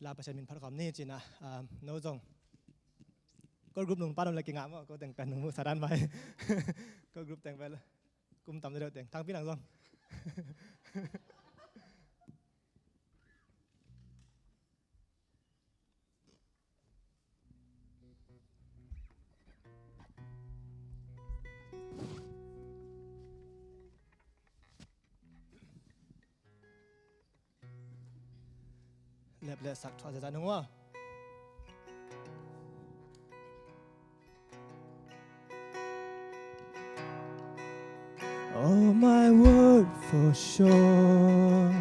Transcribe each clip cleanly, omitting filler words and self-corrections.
ลาประชามินพัดความนี่จีนะโน้ตจงก็กรุ๊ปหนุ่มป้าโดนอะไรกินงามก็แต่งเป็นหนุ่มมือสาดันไปก็กรุ๊ปแต่งไปกลุ่มต่ำเดียวแต่งทางพี่หลังจงเล็บเล็บสักทอดจะนึกว่าOh my word for sure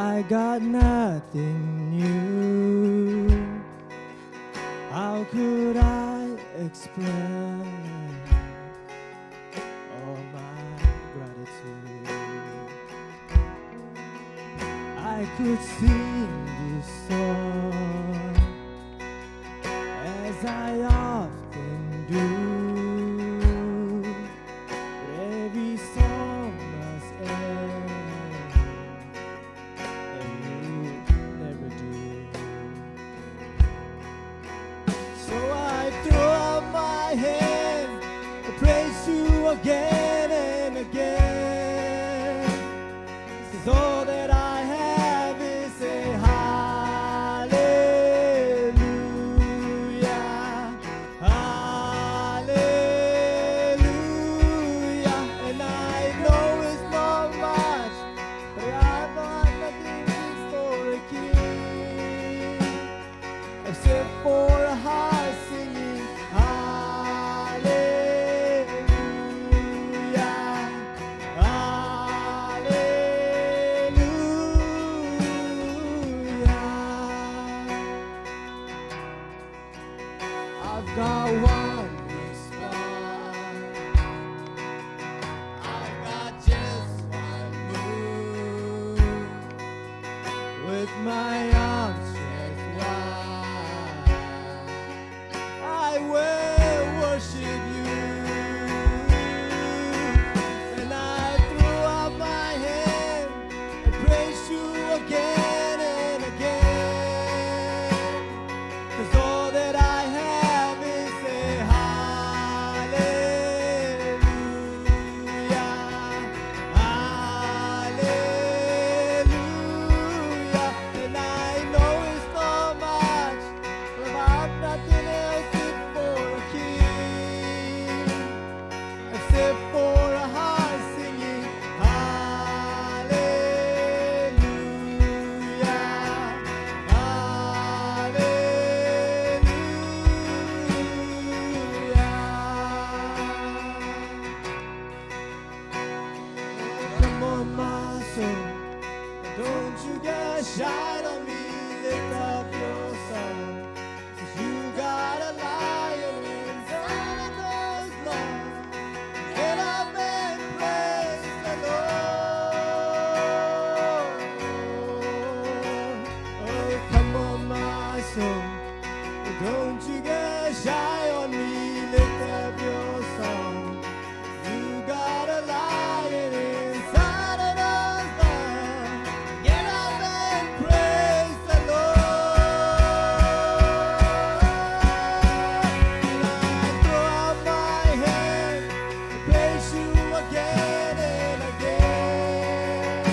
I got nothing new How could I explain all my gratitude I could sing this song as I often do Every song must end, and you never do. So I throw up my hands to praise you again and again. 'Cause all that I have is a hallelujah, hallelujah. And I know it's not much, but I've got nothing for a king except for a heart singing hallelujah, hallelujah. I've got one response. I've got just one move. With my arms stretched wide, I will worship you. And I throw up my hand and praise you again and again. 'Cause all that I have is a hallelujah, hallelujah. And I know it's not much, but I've nothing else fit for a king except for a heart singing hallelujah, hallelujah. Come on, my soul, don't you get shy on me, lift up your song. 'Cause you got a lion inside of those lungs. Get up and praise the Lord. Oh, come on, my soul, don't you get shy on me, lift up your song. You got a lion inside of those lungs. Get up and praise the Lord. And I throw up my hand and praise you again and again.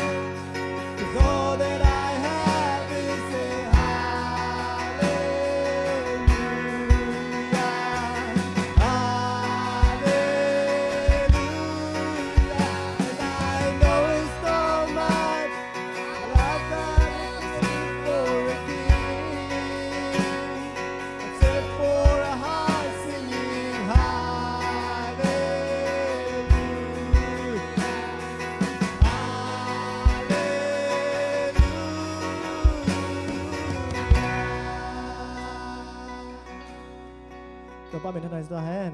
'Cause all that I have is a hallelujah, hallelujah. And I know it's not much, but I've got nothing for a king except for a heart singing hallelujah. ตัวป้าเป็นทนายสตาร์แฮน